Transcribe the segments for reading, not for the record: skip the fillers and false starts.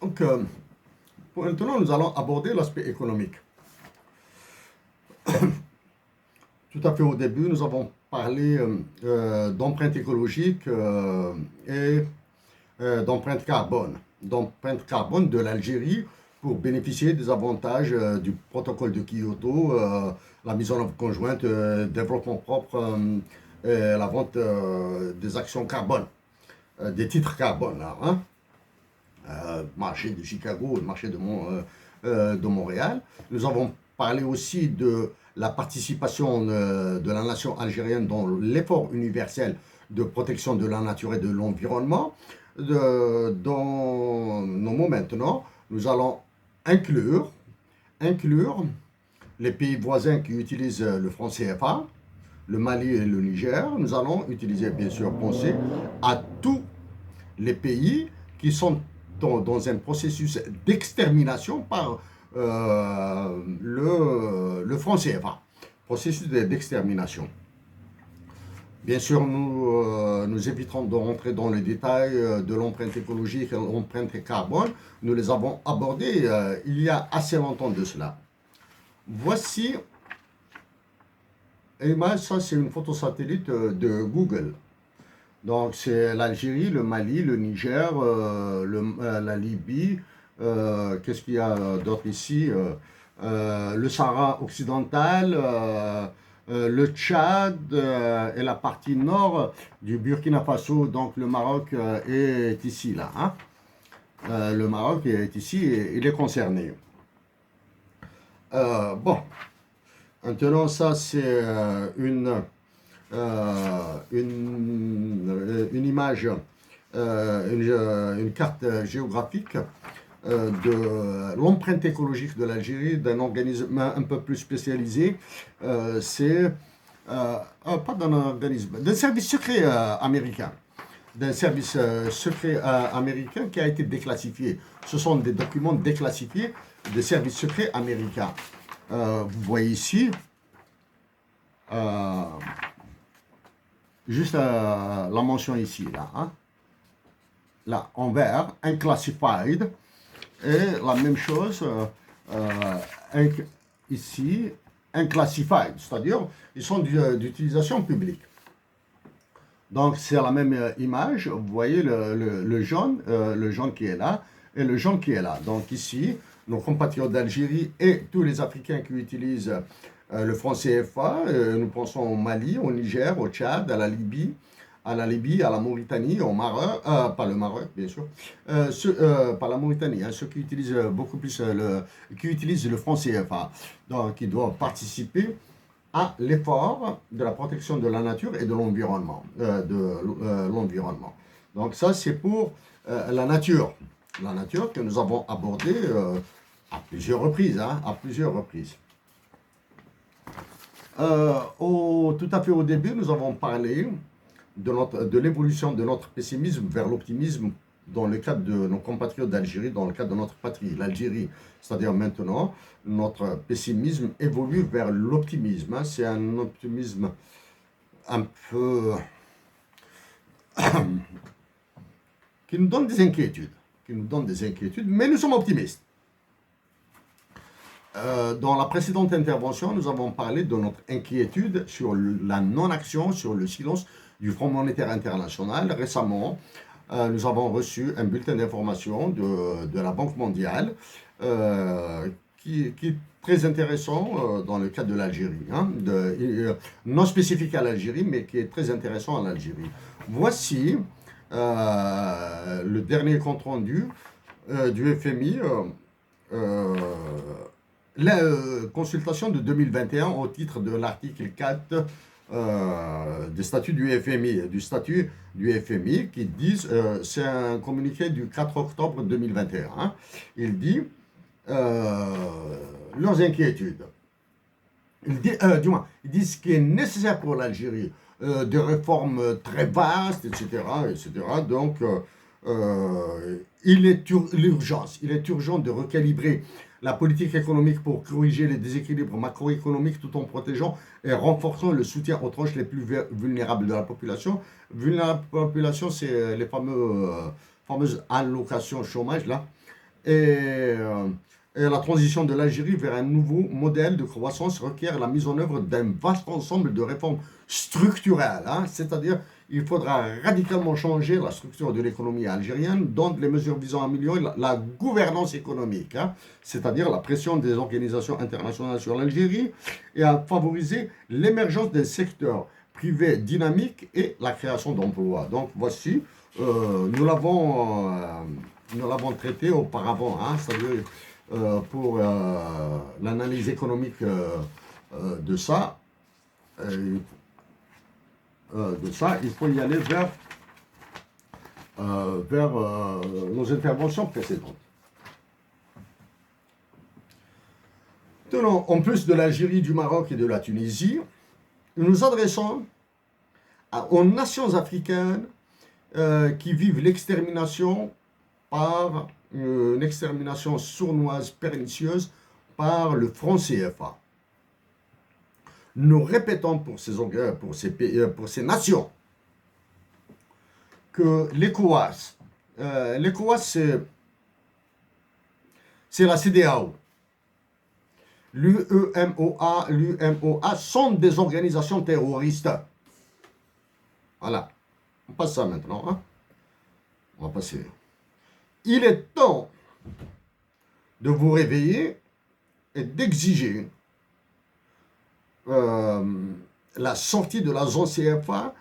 Donc, maintenant, nous allons aborder l'aspect économique. Tout à fait au début, nous avons parlé d'empreinte écologique et d'empreinte carbone. D'empreinte carbone de l'Algérie pour bénéficier des avantages du protocole de Kyoto, la mise en œuvre conjointe, développement propre, et la vente des actions carbone, des titres carbone, là, hein. Marché de Chicago, le marché de Montréal. Nous avons parlé aussi de la participation de la nation algérienne dans l'effort universel de protection de la nature et de l'environnement. Dans nos mots maintenant, nous allons inclure, inclure les pays voisins qui utilisent le franc CFA, le Mali et le Niger. Nous allons utiliser, bien sûr, penser à tous les pays qui sont dans un processus d'extermination par le franc CFA. Processus d'extermination. Bien sûr, nous éviterons de rentrer dans les détails de l'empreinte écologique et l'empreinte carbone. Nous les avons abordés il y a assez longtemps de cela. Voici, ça c'est une photo satellite de Google. Donc c'est l'Algérie, le Mali, le Niger, la Libye. Qu'est-ce qu'il y a d'autre ici? Le Sahara occidental, le Tchad et la partie nord du Burkina Faso. Donc le Maroc est ici, là, hein. Le Maroc est ici et il est concerné. Bon, maintenant ça c'est une image, une carte géographique de l'empreinte écologique de l'Algérie, d'un organisme un peu plus spécialisé. C'est pas d'un organisme, d'un service secret américain. D'un service secret américain qui a été déclassifié. Ce sont des documents déclassifiés des services secrets américains. Vous voyez ici, juste la mention ici, là, hein. Là, en vert, unclassified. Et la même chose ici, unclassified, c'est-à-dire ils sont d'utilisation publique. Donc c'est la même image, vous voyez le jaune qui est là et le jaune qui est là. Donc ici, nos compatriotes d'Algérie et tous les Africains qui utilisent le franc CFA, nous pensons au Mali, au Niger, au Tchad, à la Libye, à la Mauritanie, au Maroc, pas le Maroc bien sûr, pas la Mauritanie, hein, ceux qui utilisent beaucoup plus le franc CFA, donc qui doivent participer à l'effort de la protection de la nature et de l'environnement. Donc ça c'est pour la nature que nous avons abordée à plusieurs reprises, hein, à plusieurs reprises. Tout à fait au début, nous avons parlé de l'évolution de notre pessimisme vers l'optimisme dans le cadre de nos compatriotes d'Algérie, dans le cadre de notre patrie, l'Algérie. C'est-à-dire maintenant, notre pessimisme évolue vers l'optimisme, hein. C'est un optimisme un peu qui nous donne des inquiétudes, mais nous sommes optimistes. Dans la précédente intervention, nous avons parlé de notre inquiétude sur la non-action, sur le silence du Fonds monétaire international. Récemment, nous avons reçu un bulletin d'information de la Banque mondiale qui est très intéressant dans le cadre de l'Algérie, hein, non spécifique à l'Algérie, mais qui est très intéressant à l'Algérie. Voici le dernier compte rendu du FMI. La consultation de 2021 au titre de l'article 4 des statuts du FMI, qui disent, c'est un communiqué du 4 octobre 2021, hein. Il dit leurs inquiétudes. Il dit ce qui est nécessaire pour l'Algérie, des réformes très vastes, etc. Donc, il est urgent de recalibrer la politique économique pour corriger les déséquilibres macroéconomiques tout en protégeant et renforçant le soutien aux tranches les plus vulnérables de la population. Vulnérable population, c'est les fameuses allocations chômage, là. Et, euh, et la transition de l'Algérie vers un nouveau modèle de croissance requiert la mise en œuvre d'un vaste ensemble de réformes structurelles. Hein. C'est-à-dire, il faudra radicalement changer la structure de l'économie algérienne, dont les mesures visant à améliorer la gouvernance économique, hein. C'est-à-dire la pression des organisations internationales sur l'Algérie, et à favoriser l'émergence d'un secteur privé dynamique et la création d'emplois. Donc voici, nous l'avons traité auparavant, hein, c'est-à-dire pour l'analyse économique de ça, euh, il faut y aller vers nos interventions précédentes. Tenons, en plus de l'Algérie, du Maroc et de la Tunisie, nous nous adressons aux nations africaines qui vivent l'extermination par une extermination sournoise, pernicieuse, par le franc CFA. Nous répétons pour ces nations que l'ECOWAS, c'est la CEDEAO. L'UMOA sont des organisations terroristes. Voilà. On passe ça maintenant. Hein. On va passer. Il est temps de vous réveiller et d'exiger la sortie de la zone CFA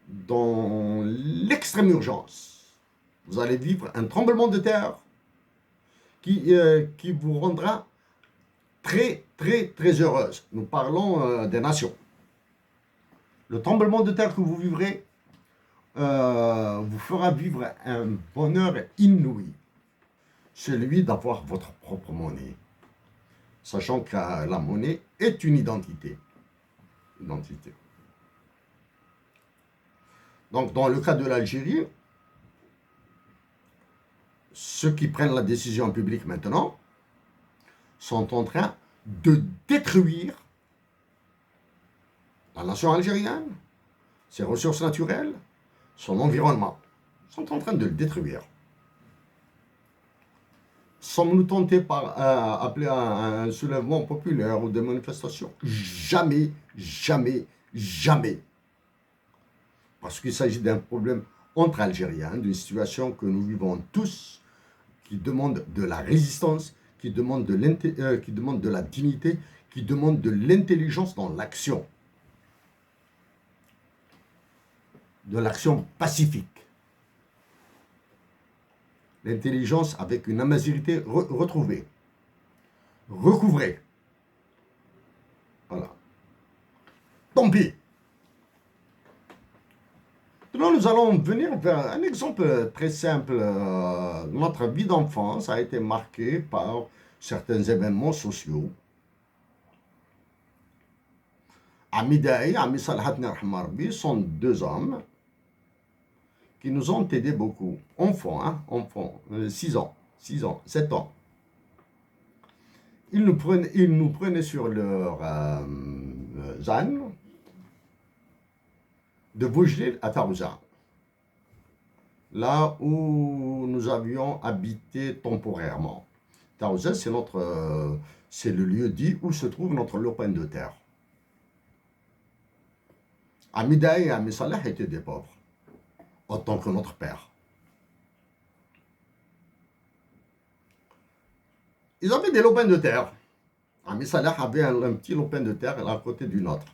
dans l'extrême urgence. Vous allez vivre un tremblement de terre qui vous rendra très, très, très heureuse. Nous parlons des nations. Le tremblement de terre que vous vivrez vous fera vivre un bonheur inouï, celui d'avoir votre propre monnaie, sachant que la monnaie est une identité. Donc, dans le cas de l'Algérie, ceux qui prennent la décision publique maintenant sont en train de détruire la nation algérienne, ses ressources naturelles, son environnement. Ils sont en train de le détruire. Sommes-nous tentés par appeler à un soulèvement populaire ou des manifestations? Jamais, jamais, jamais. Parce qu'il s'agit d'un problème entre Algériens, d'une situation que nous vivons tous, qui demande de la résistance, qui demande de la dignité, qui demande de l'intelligence dans l'action. De l'action pacifique. L'intelligence avec une amazirité retrouvée, recouvrée. Voilà. Tant pis. Maintenant, nous allons venir vers un exemple très simple. Notre vie d'enfance a été marquée par certains événements sociaux. Amidaï et Ami Salahat Nerhmarbi sont deux hommes qui nous ont aidés beaucoup. Enfants, 6 ans, 7 ans. Ils nous prenaient sur leur âne de Boujlil à Tarouza, là où nous avions habité temporairement. Tarouza, c'est le lieu dit où se trouve notre lopin de terre. Amidaï et Ami Salah étaient des pauvres, autant que notre père. Ils avaient des lopins de terre. Ami Salah avait un petit lopin de terre à côté du nôtre.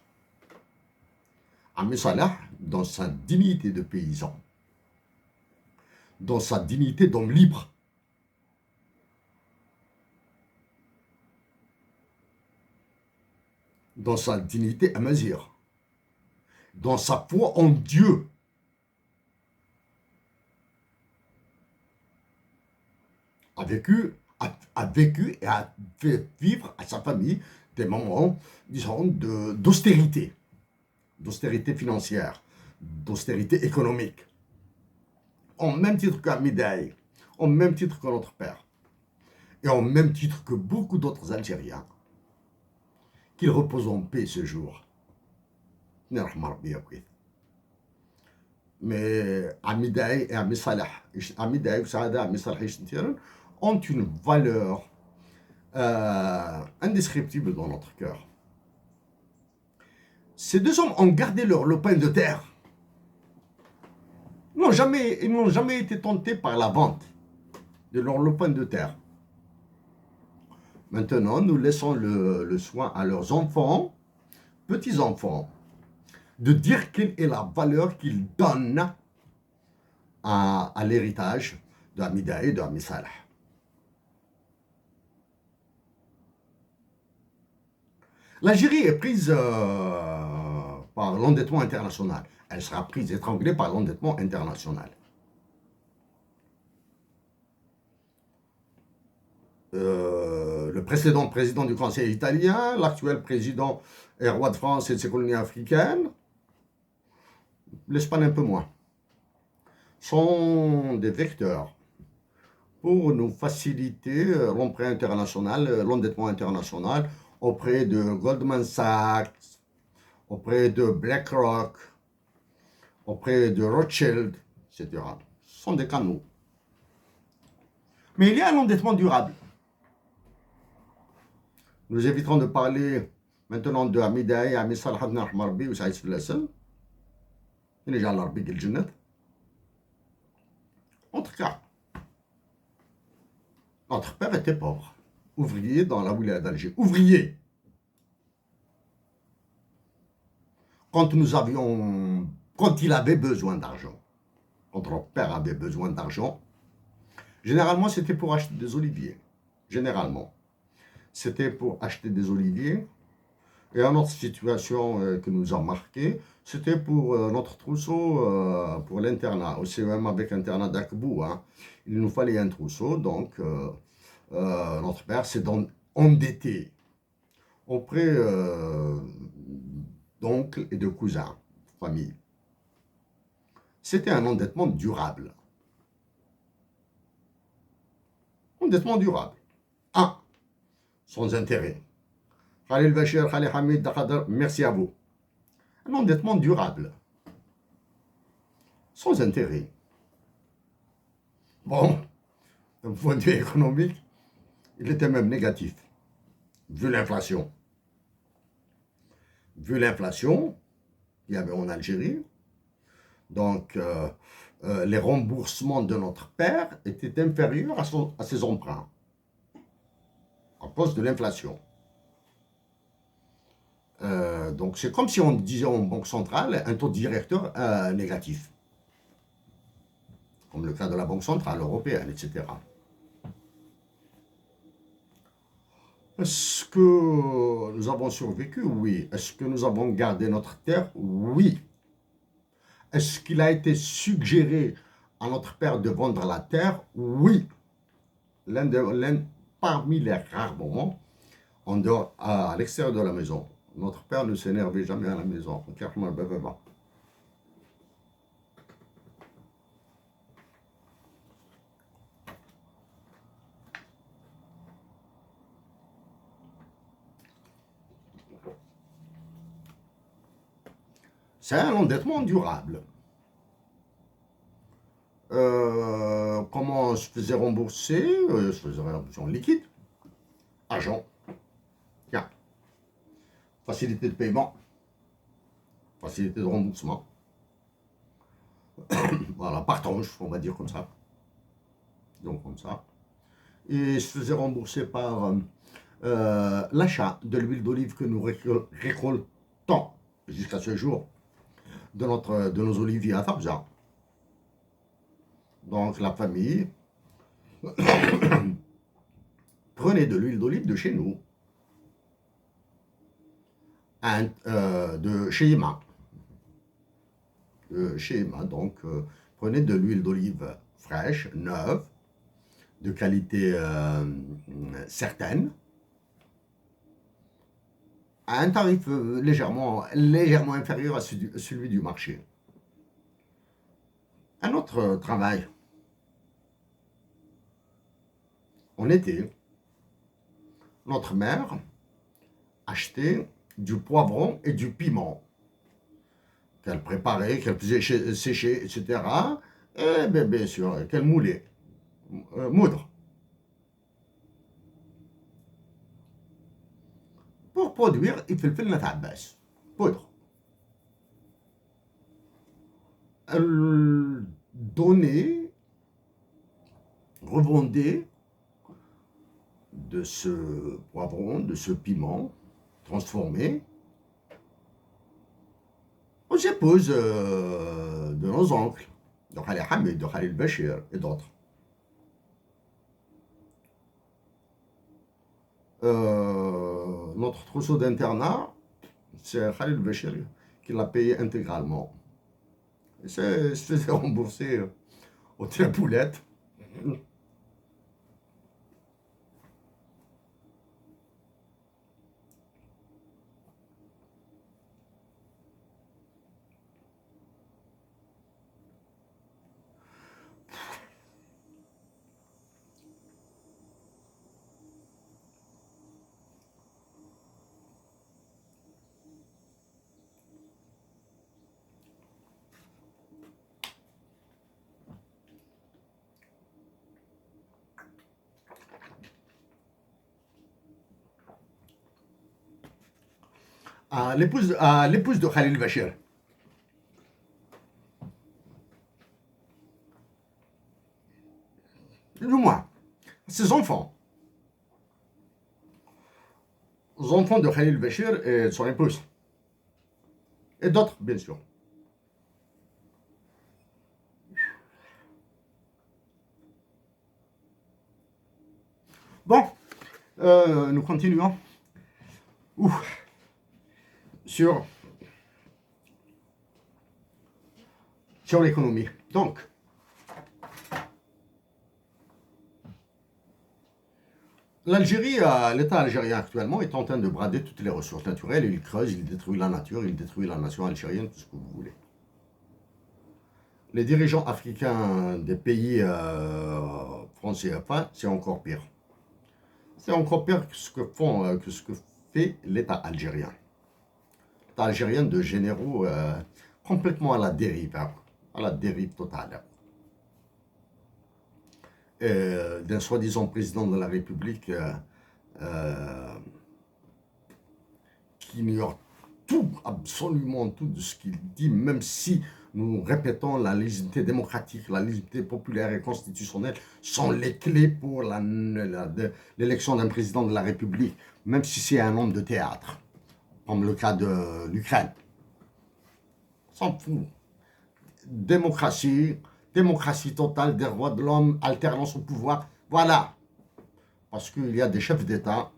Ami Salah, dans sa dignité de paysan, dans sa dignité d'homme libre, dans sa dignité amazir, dans sa foi en Dieu, a vécu et a fait vivre à sa famille des moments, disons, d'austérité financière, d'austérité économique, en même titre qu'Amidaï, en même titre que notre père, et en même titre que beaucoup d'autres Algériens, qu'ils reposent en paix ce jour. Mais Amidaï et Ami Salah, Amidaï et Saada, Ami Salah, ont une valeur indescriptible dans notre cœur. Ces deux hommes ont gardé leur lopin de terre. Ils n'ont jamais été tentés par la vente de leur lopin de terre. Maintenant, nous laissons le soin à leurs enfants, petits-enfants, de dire quelle est la valeur qu'ils donnent à l'héritage de Hamida et de Ami Salah. L'Algérie est prise par l'endettement international. Elle sera prise étranglée par l'endettement international. Le précédent président du Conseil italien, l'actuel président et roi de France et de ses colonies africaines, l'Espagne un peu moins, sont des vecteurs pour nous faciliter l'emprunt international, l'endettement international auprès de Goldman Sachs, auprès de BlackRock, auprès de Rothschild, etc. Ce sont des canaux. Mais il y a un endettement durable. Nous éviterons de parler maintenant de Hamida et Ami Salah ibn al-Marbi ou Saïd Filassan. Il est déjà l'Arbi qui est le Jannat. En tout cas, notre père était pauvre, ouvrier dans la wilaya d'Alger. Ouvrier. Quand il avait besoin d'argent, quand notre père avait besoin d'argent, généralement c'était pour acheter des oliviers. Généralement. C'était pour acheter des oliviers. Et une autre situation qui nous a marqué, c'était pour notre trousseau, pour l'internat, au CEM avec internat d'Akbou. Hein. Il nous fallait un trousseau, donc notre père s'est endetté auprès d'oncles et de cousins, famille. C'était un endettement durable. Endettement durable. Un, sans intérêt. Khalil Bachir, Khalil Hamid, Dakadar, merci à vous. Un endettement durable. Sans intérêt. Bon, d'un point de vue économique, il était même négatif, vu l'inflation. Vu l'inflation qu'il y avait en Algérie, donc les remboursements de notre père étaient inférieurs à ses emprunts, à cause de l'inflation. Donc c'est comme si on disait en banque centrale un taux directeur négatif, comme le cas de la Banque centrale européenne, etc. Est-ce que nous avons survécu? Oui. Est-ce que nous avons gardé notre terre? Oui. Est-ce qu'il a été suggéré à notre père de vendre la terre? Oui. Parmi les rares moments, en dehors, à l'extérieur de la maison, notre père ne s'énervait jamais à la maison. C'est un endettement durable. Comment se faisait rembourser? Se faisait rembourser en liquide. Argent. Tiens. Facilité de paiement. Facilité de remboursement. Voilà, partage, on va dire comme ça. Donc comme ça. Et se faisait rembourser par l'achat de l'huile d'olive que nous récoltons jusqu'à ce jour de nos oliviers à Fabza. Donc la famille prenait de l'huile d'olive de chez nous, de chez Ima. Chez Ima, donc prenait de l'huile d'olive fraîche, neuve, de qualité certaine, à un tarif légèrement inférieur à celui du marché. Un autre travail. En été, notre mère achetait du poivron et du piment qu'elle préparait, qu'elle faisait sécher, etc. Et bien sûr, qu'elle moulait, moudre. pour produire الفلفل المتعباس poudre. Elle donnait, revendait de ce poivron, de ce piment transformé aux épouses de nos oncles, de Khalil Hamid, de Khalil Bachir et d'autres. Notre trousseau d'internat, c'est Khalil Bachir qui l'a payé intégralement. Il se faisait rembourser aux tripoulettes. À l'épouse de Khalil Bachir. Du moins, ses enfants. Aux enfants de Khalil Bachir et de son épouse. Et d'autres, bien sûr. Bon, nous continuons. Sur l'économie. Donc, l'Algérie, l'État algérien actuellement est en train de brader toutes les ressources naturelles. Il creuse, il détruit la nature, il détruit la nation algérienne, tout ce que vous voulez. Les dirigeants africains des pays français, enfin, c'est encore pire. C'est encore pire que ce que fait l'État algérien. L'État algérien de généraux complètement à la dérive totale. D'un soi-disant président de la République qui ignore tout, absolument tout de ce qu'il dit, même si nous répétons la légitimité démocratique, la légitimité populaire et constitutionnelle sont les clés pour l'élection d'un président de la République, même si c'est un homme de théâtre, comme le cas de l'Ukraine. S'en fout. Démocratie totale, des droits de l'homme, alternance au pouvoir, voilà. Parce qu'il y a des chefs d'État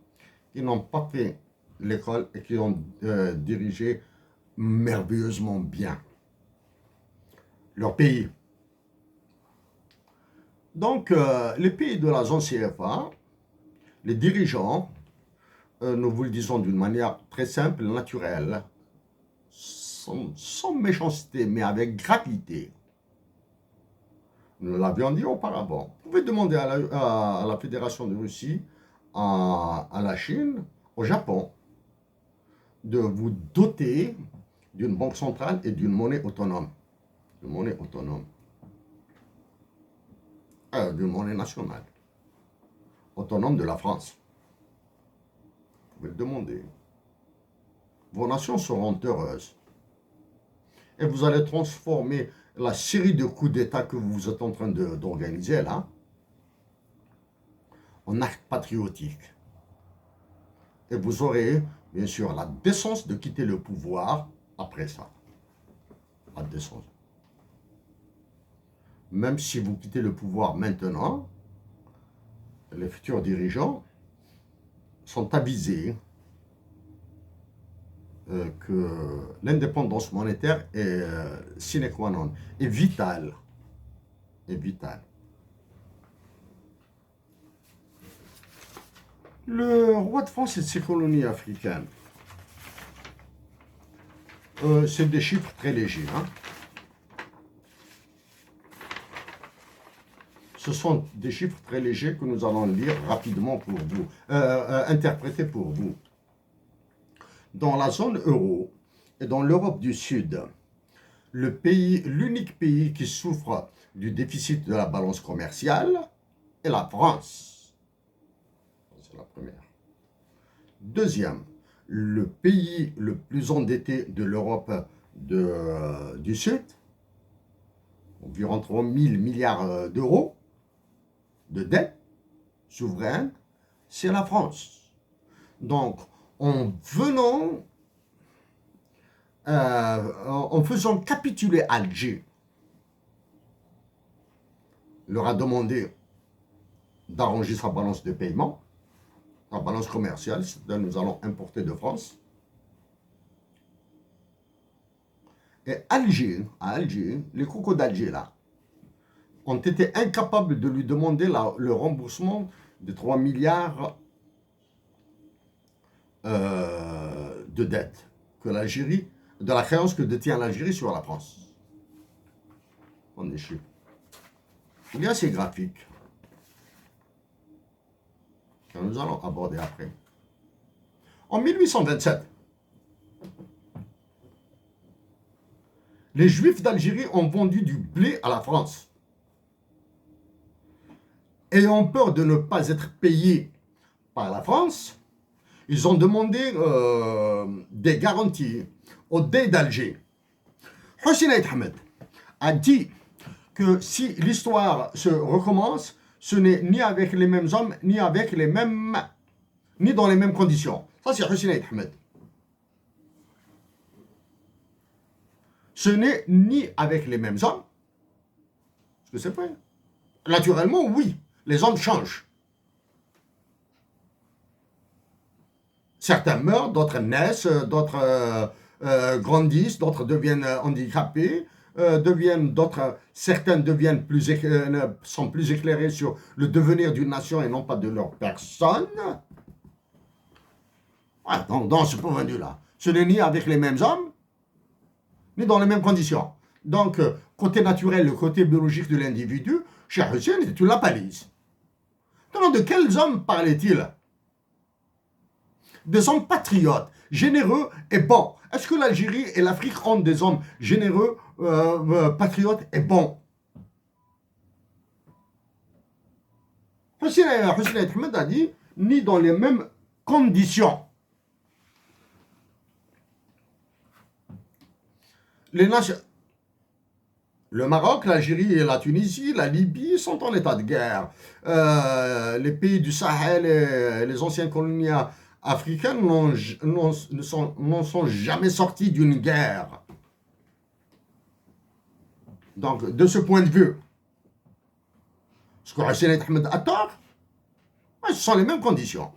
qui n'ont pas fait l'école et qui ont dirigé merveilleusement bien leur pays. Donc, les pays de la zone CFA, les dirigeants, nous vous le disons d'une manière très simple, naturelle, sans méchanceté, mais avec gravité. Nous l'avions dit auparavant. Vous pouvez demander à la Fédération de Russie, à la Chine, au Japon, de vous doter d'une banque centrale et d'une monnaie autonome. D'une monnaie autonome. D'une monnaie nationale. Autonome de la France. Vous pouvez le demander. Vos nations seront heureuses. Et vous allez transformer la série de coups d'État que vous êtes en train d'organiser là en acte patriotique. Et vous aurez, bien sûr, la décence de quitter le pouvoir après ça. La décence. Même si vous quittez le pouvoir maintenant, les futurs dirigeants sont avisés que l'indépendance monétaire est sine qua non, est vitale. Est vitale. Le roi de France et de ses colonies africaines, c'est des chiffres très légers. Hein. Ce sont des chiffres très légers que nous allons lire rapidement pour vous, interpréter pour vous. Dans la zone euro et dans l'Europe du Sud, l'unique pays qui souffre du déficit de la balance commerciale est la France. C'est la première. Deuxième, le pays le plus endetté de l'Europe du Sud, environ 3 000 milliards d'euros de dette souveraine, c'est la France. Donc, en venant, en faisant capituler Alger, leur a demandé d'arranger sa balance de paiement, sa balance commerciale, c'est-à-dire nous allons importer de France. Et Alger, à Alger, les cocos d'Alger là, ont été incapables de lui demander le remboursement de 3 milliards de dette que l'Algérie, de la créance que détient l'Algérie sur la France. On est chier. Il y a ces graphiques que nous allons aborder après. En 1827, les Juifs d'Algérie ont vendu du blé à la France. Ayant peur de ne pas être payés par la France, ils ont demandé des garanties au Dey d'Alger. Hossein Ait Ahmed a dit que si l'histoire se recommence, ce n'est ni avec les mêmes hommes, ni avec les mêmes, ni dans les mêmes conditions. Ça, c'est Hossein Ait Ahmed. Ce n'est ni avec les mêmes hommes, parce que c'est vrai. Naturellement, oui, les hommes changent. Certains meurent, d'autres naissent, d'autres grandissent, d'autres deviennent handicapés, certains deviennent sont plus éclairés sur le devenir d'une nation et non pas de leur personne. Ouais, donc, dans ce point de vue-là, ce n'est ni avec les mêmes hommes, ni dans les mêmes conditions. Donc, côté naturel, le côté biologique de l'individu, chez Hussein, tu l'appalises. Donc, de quels hommes parlait-il? Des hommes patriotes, généreux et bons. Est-ce que l'Algérie et l'Afrique ont des hommes généreux, patriotes et bons? Hossein Ait Ahmed a dit, ni dans les mêmes conditions. Les nations... Le Maroc, l'Algérie et la Tunisie, la Libye sont en état de guerre. Les pays du Sahel et les anciennes colonies africaines ne sont jamais sortis d'une guerre. Donc, de ce point de vue, ce que Hossein Ait Ahmed a tort, ce sont les mêmes conditions.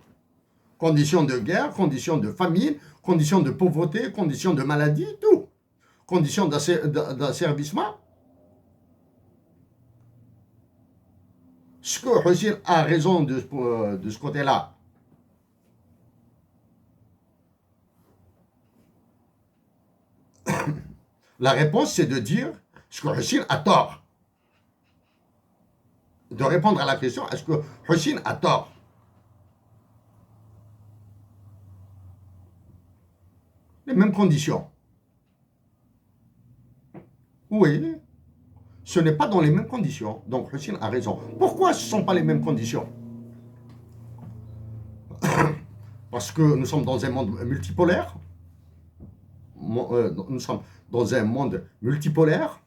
Conditions de guerre, conditions de famine, conditions de pauvreté, conditions de maladie, tout. Conditions d'asservissement. Ce que Hossein a raison de ce côté-là. La réponse, c'est de dire ce que Hossein a tort. De répondre à la question, est-ce que Hossein a tort? Les mêmes conditions. Oui, ce n'est pas dans les mêmes conditions. Donc Hossein a raison. Pourquoi ce ne sont pas les mêmes conditions? Parce que nous sommes dans un monde multipolaire. Nous sommes dans un monde multipolaire.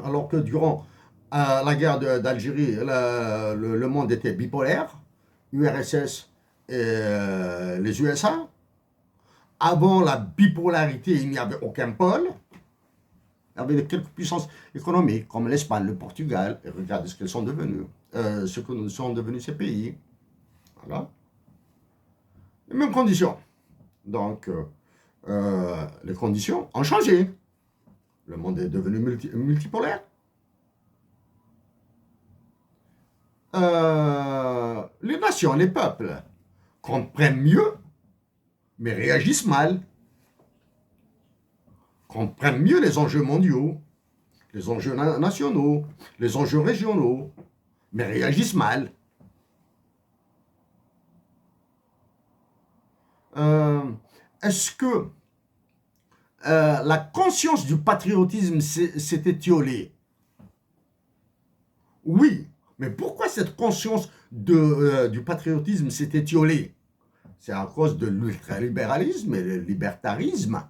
Alors que durant la guerre d'Algérie, le monde était bipolaire. URSS et les USA. Avant la bipolarité, il n'y avait aucun pôle. Il y avait quelques puissances économiques, comme l'Espagne, le Portugal. Et regardez ce qu'elles sont devenues, ce que nous sont devenus ces pays. Voilà. Les mêmes conditions. Donc, les conditions ont changé. Le monde est devenu multipolaire. Les nations, les peuples comprennent mieux, mais réagissent mal. Comprennent mieux les enjeux mondiaux, les enjeux nationaux, les enjeux régionaux, mais réagissent mal. Est-ce que la conscience du patriotisme s'est étiolée? Oui, Mais pourquoi cette conscience du patriotisme s'est étiolée? C'est à cause de l'ultralibéralisme et le libertarisme,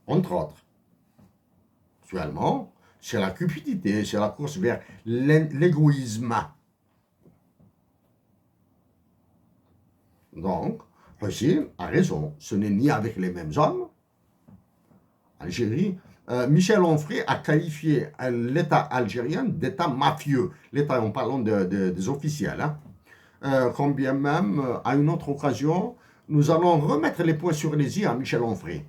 entre autres. Actuellement, c'est la cupidité, c'est la course vers l'égoïsme. Donc, Hussein a raison, ce n'est ni avec les mêmes hommes. Algérie, Michel Onfray a qualifié l'État algérien d'État mafieux. L'État, en parlant des officiels. Hein. Quand bien même, à une autre occasion, nous allons remettre les points sur les i à Michel Onfray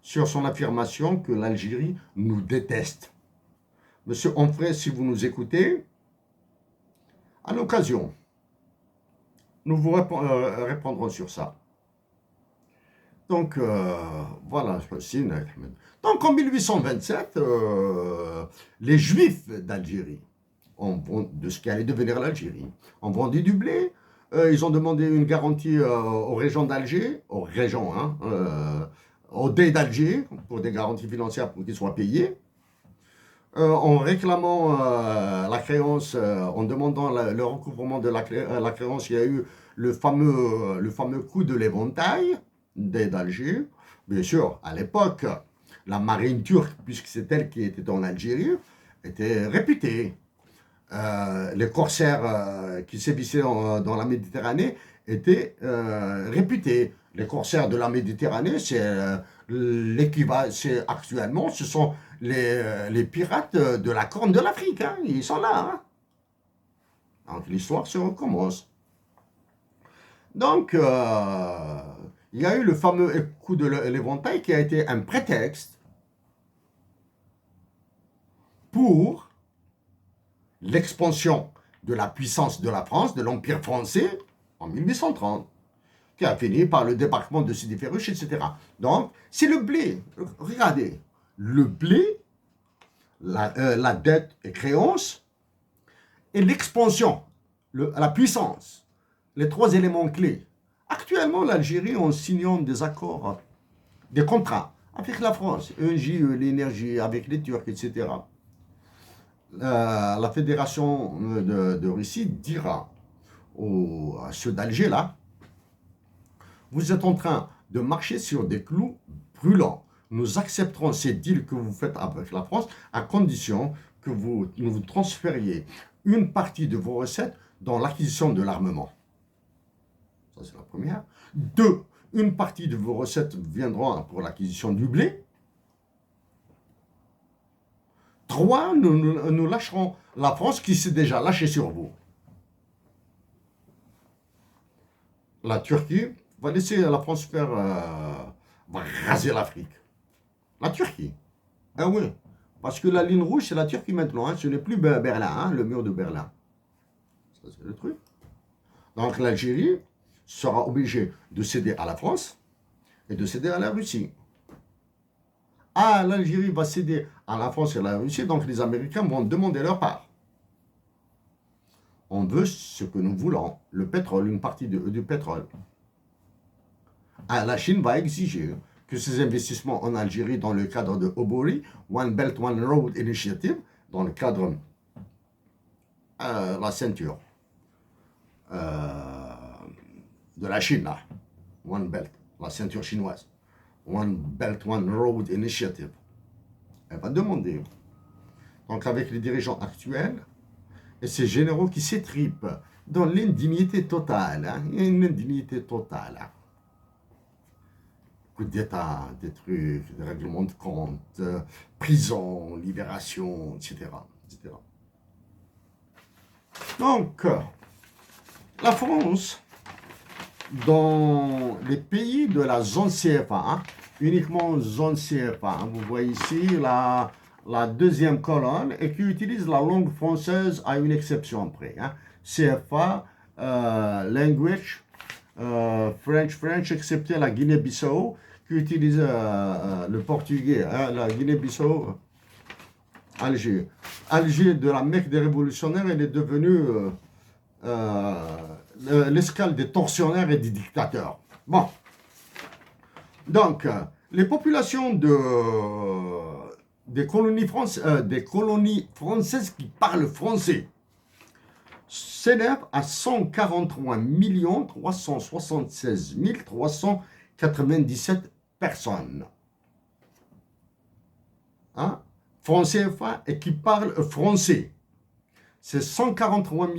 sur son affirmation que l'Algérie nous déteste. Monsieur Onfray, si vous nous écoutez, à l'occasion, nous vous répondrons sur ça. Donc, voilà. Donc, en 1827, les Juifs d'Algérie, de ce qui allait devenir l'Algérie, ont vendu du blé. Ils ont demandé une garantie aux régions d'Alger, aux régions, hein, aux dés d'Alger, pour des garanties financières pour qu'ils soient payés. En réclamant la créance, en demandant le recouvrement de la créance, il y a eu le fameux coup de l'éventail d'Alger. Bien sûr, à l'époque, la marine turque, puisque c'est elle qui était en Algérie, était réputée. Les corsaires qui sévissaient dans la Méditerranée étaient réputés. Les corsaires de la Méditerranée, c'est l'équivalent, actuellement, ce sont les pirates de la Corne de l'Afrique. Hein, ils sont là. Hein. Donc l'histoire se recommence. Donc, il y a eu le fameux coup de l'éventail qui a été un prétexte pour l'expansion de la puissance de la France, de l'Empire français, en 1830, qui a fini par le débarquement de Sidi Ferruch, etc. Donc, c'est le blé. Regardez, le blé, la dette et créance, et l'expansion, la puissance, les trois éléments clés. Actuellement, l'Algérie, en signant des accords, des contrats avec la France, ENGIE, l'énergie, avec les Turcs, etc., la fédération de Russie dira à ceux d'Alger, là, vous êtes en train de marcher sur des clous brûlants. Nous accepterons ces deals que vous faites avec la France à condition que vous nous transfériez une partie de vos recettes dans l'acquisition de l'armement. Ça, c'est la première. 2, une partie de vos recettes viendront pour l'acquisition du blé. 3, nous lâcherons la France qui s'est déjà lâchée sur vous. La Turquie va laisser la France faire, va raser l'Afrique. La Turquie. Ah oui, parce que la ligne rouge, c'est la Turquie maintenant. Hein. Ce n'est plus Berlin, hein, le mur de Berlin. Ça, c'est le truc. Donc l'Algérie sera obligée de céder à la France et de céder à la Russie. Ah, l'Algérie va céder à la France et à la Russie, donc les Américains vont demander leur part. On veut ce que nous voulons, le pétrole, une partie du pétrole. Ah, la Chine va exiger que ces investissements en Algérie, dans le cadre de Obori, One Belt, One Road Initiative, dans le cadre la ceinture de la Chine, là, One Belt, la ceinture chinoise, One Belt, One Road Initiative, elle va demander, donc avec les dirigeants actuels, et ces généraux qui s'étripent dans l'indignité totale, hein, il y a une indignité totale, hein. Coup d'État, des trucs, des règlements de compte, prison, libération, etc., etc. Donc, la France, dans les pays de la zone CFA, hein, uniquement zone CFA, hein, vous voyez ici la deuxième colonne, et qui utilise la langue française à une exception près. Hein. CFA, language, French, excepté la Guinée-Bissau, qui utilise le portugais, hein, la Guinée-Bissau, Alger. Alger, de la Mecque des révolutionnaires, elle est devenue l'escale des tortionnaires et des dictateurs. Bon. Donc, les populations des colonies françaises qui parlent français s'élève à 143 376 397 personnes. Hein? Français et qui parlent français. C'est 143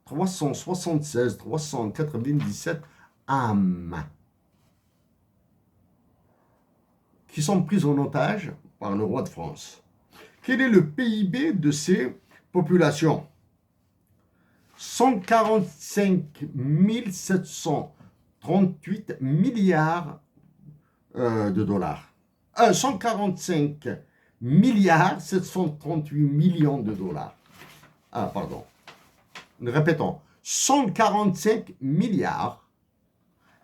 376 397 âmes qui sont prises en otage par le roi de France. Quel est le PIB de ces populations? 145 738 milliards de dollars. 145 milliards 738 millions de dollars. Ah, pardon. Répétons. 145 milliards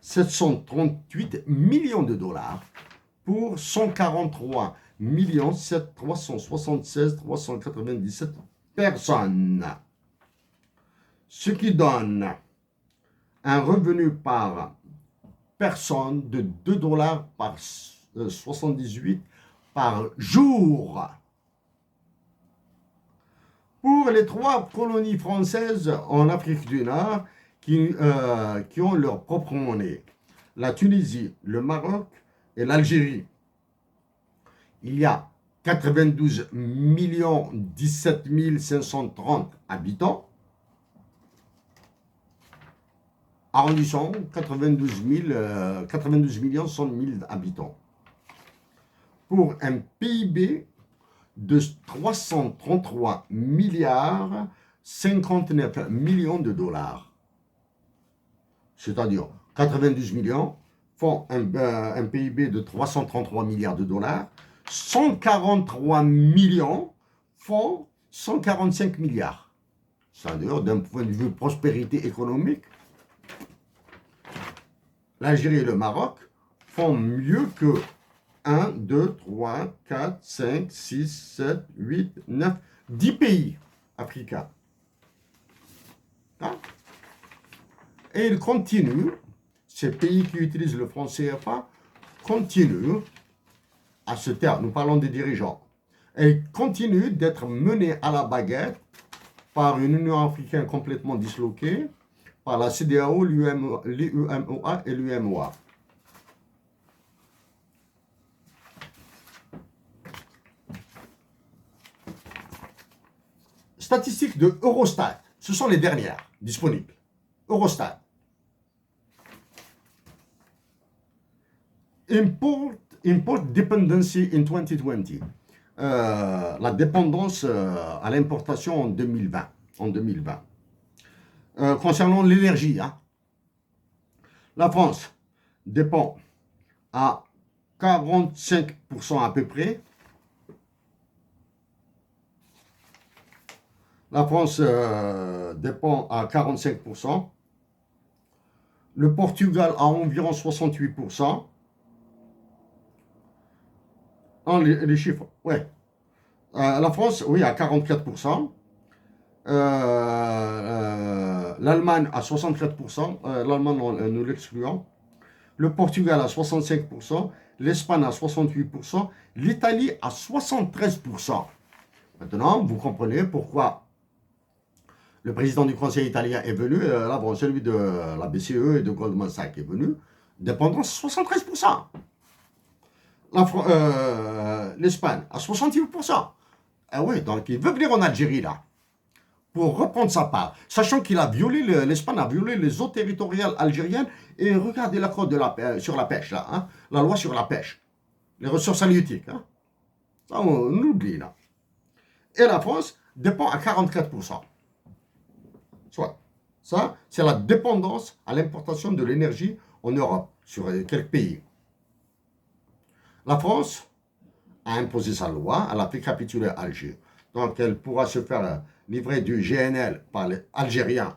738 millions de dollars pour 143 376 397 personnes. Ce qui donne un revenu par personne de 2 dollars par 78 par jour. Pour les 3 colonies françaises en Afrique du Nord qui ont leur propre monnaie, la Tunisie, le Maroc et l'Algérie, il y a 92 17 530 habitants. Arrondissons, 92 100 000 habitants. Pour un PIB de 333 milliards 59 millions de dollars. C'est-à-dire 92 millions font un PIB de 333 milliards de dollars. 143 millions font 145 milliards. C'est-à-dire, d'un point de vue prospérité économique, l'Algérie et le Maroc font mieux que 1, 2, 3, 4, 5, 6, 7, 8, 9, 10 pays africains. Hein? Et ils continuent, ces pays qui utilisent le franc CFA, continuent à se taire. Nous parlons des dirigeants. Et ils continuent d'être menés à la baguette par une Union africaine complètement disloquée, par la CEDEAO, l'UEMOA et l'UMOA. Statistiques de Eurostat, ce sont les dernières disponibles. Eurostat. Import dependency in 2020. La dépendance à l'importation en 2020. Concernant l'énergie, hein, la France dépend à 45% à peu près. La France dépend à 45%. Le Portugal à environ 68%. Non, les chiffres, ouais. La France, oui, à 44%. L'Allemagne à 64%. L'Allemagne, nous l'excluons. Le Portugal à 65%. L'Espagne à 68%. L'Italie à 73%. Maintenant, vous comprenez pourquoi le président du Conseil italien est venu, là, bon, celui de la BCE et de Goldman Sachs est venu, dépendance 73%. L'Espagne à 68%. Ah oui, donc il veut venir en Algérie, là, pour reprendre sa part, sachant qu'il a violé, l'Espagne a violé les eaux territoriales algériennes, et regardez l'accord sur la pêche, là, hein, la loi sur la pêche, les ressources halieutiques, hein, ça on oublie, là. Et la France dépend à 44%. Soit. Ça, c'est la dépendance à l'importation de l'énergie en Europe, sur quelques pays. La France a imposé sa loi, elle a fait capituler Alger. Donc, elle pourra se faire livrer du GNL par les Algériens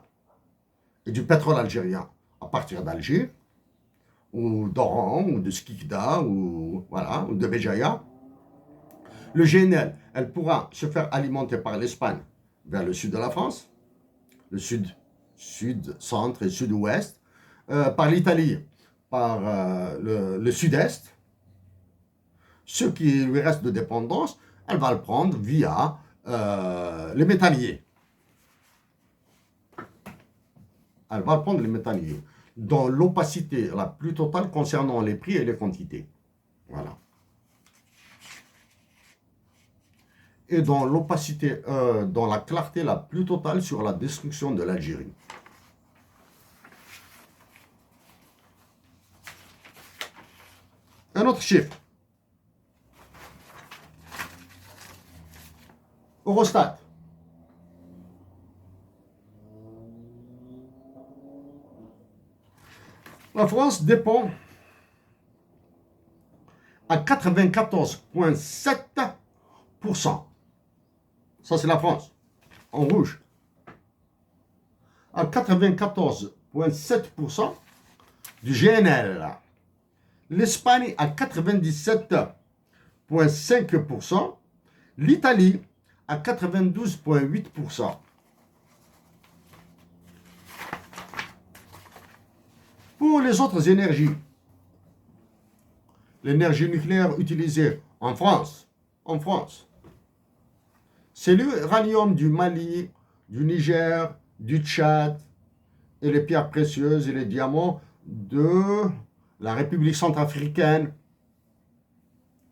et du pétrole algérien à partir d'Alger, ou d'Oran, ou de Skikda, ou, voilà, ou de Béjaïa. Le GNL, elle pourra se faire alimenter par l'Espagne vers le sud de la France, le sud, centre et sud-ouest, par l'Italie, par le sud-est. Ce qui lui reste de dépendance, elle va le prendre via les métalliers. Elle va prendre les métalliers dans l'opacité la plus totale concernant les prix et les quantités. Voilà. Et dans l'opacité, dans la clarté la plus totale sur la destruction de l'Algérie. Un autre chiffre. Eurostat. La France dépend à 94,7%. Ça, c'est la France, en rouge. À 94,7% du GNL. L'Espagne à 97,5%. L'Italie à 92,8%. Pour les autres énergies, l'énergie nucléaire utilisée en France, c'est l'uranium du Mali, du Niger, du Tchad, et les pierres précieuses et les diamants de la République centrafricaine.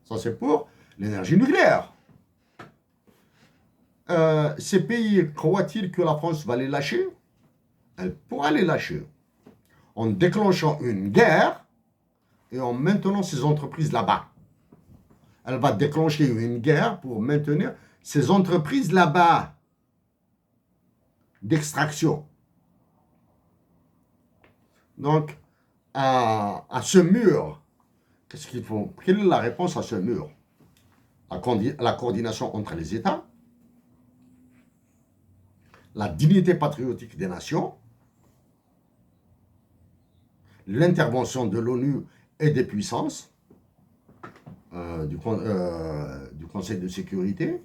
Ça, c'est pour l'énergie nucléaire. Ces pays, croient-ils que la France va les lâcher? Elle pourra les lâcher en déclenchant une guerre et en maintenant ses entreprises là-bas. Elle va déclencher une guerre pour maintenir ses entreprises là-bas d'extraction. Donc, à ce mur, qu'est-ce qu'il faut? Quelle est la réponse à ce mur? La coordination entre les États, la dignité patriotique des nations, l'intervention de l'ONU et des puissances, du Conseil de sécurité,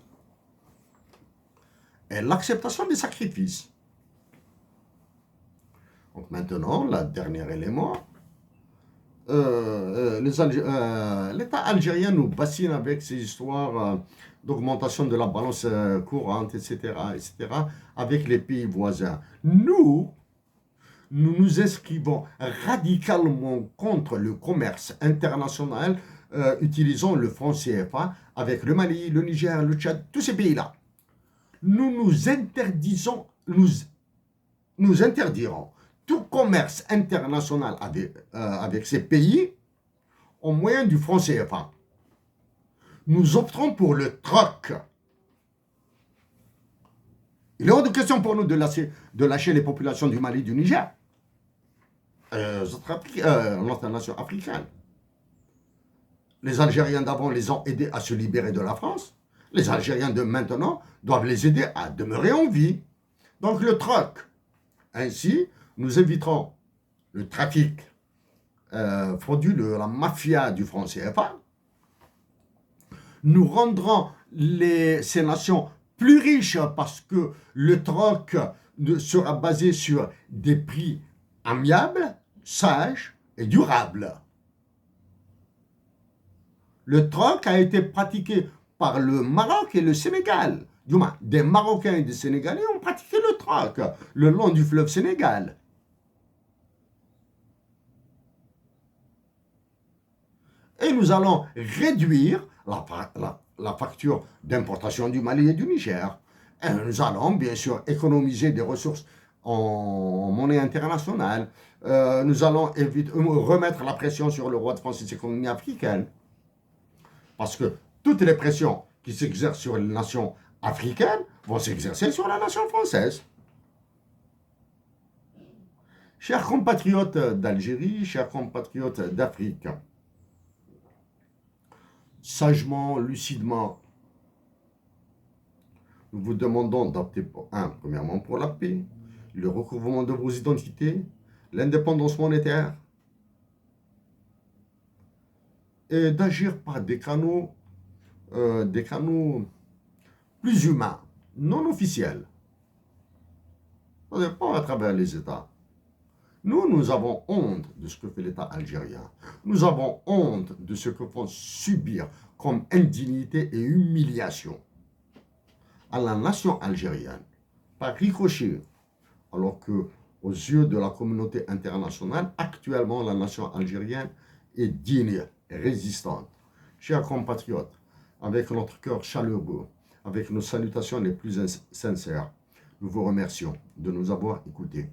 et l'acceptation des sacrifices. Donc maintenant, le dernier élément, l'État algérien nous bassine avec ces histoires d'augmentation de la balance courante, etc., avec les pays voisins. Nous nous inscrivons radicalement contre le commerce international utilisant le franc CFA avec le Mali, le Niger, le Tchad, tous ces pays-là. Nous interdirons tout commerce international avec ces pays au moyen du franc CFA. Nous opterons pour le troc. Il est hors de question pour nous de lâcher les populations du Mali, du Niger, notre nation africaine. Les Algériens d'avant les ont aidés à se libérer de la France. Les Algériens de maintenant doivent les aider à demeurer en vie. Donc le troc. Ainsi, nous éviterons le trafic frauduleux, la mafia du franc CFA. Nous rendrons ces nations plus riches parce que le troc sera basé sur des prix amiables, sages et durables. Le troc a été pratiqué par le Maroc et le Sénégal. Du moins, des Marocains et des Sénégalais ont pratiqué le troc le long du fleuve Sénégal. Et nous allons réduire la facture d'importation du Mali et du Niger. Et nous allons bien sûr économiser des ressources en monnaie internationale. Nous allons remettre la pression sur le roi de France et ses colonies africaines. Parce que toutes les pressions qui s'exercent sur les nations africaines vont s'exercer sur la nation française. Chers compatriotes d'Algérie, chers compatriotes d'Afrique, sagement, lucidement, nous vous demandons d'opter premièrement pour la paix, le recouvrement de vos identités, l'indépendance monétaire, et d'agir par des canaux plus humains, non officiels. Pas à travers les États. Nous avons honte de ce que fait l'État algérien. Nous avons honte de ce que font subir comme indignité et humiliation à la nation algérienne, par ricochet, alors que aux yeux de la communauté internationale, actuellement la nation algérienne est digne et résistante. Chers compatriotes, avec notre cœur chaleureux, avec nos salutations les plus sincères, nous vous remercions de nous avoir écoutés.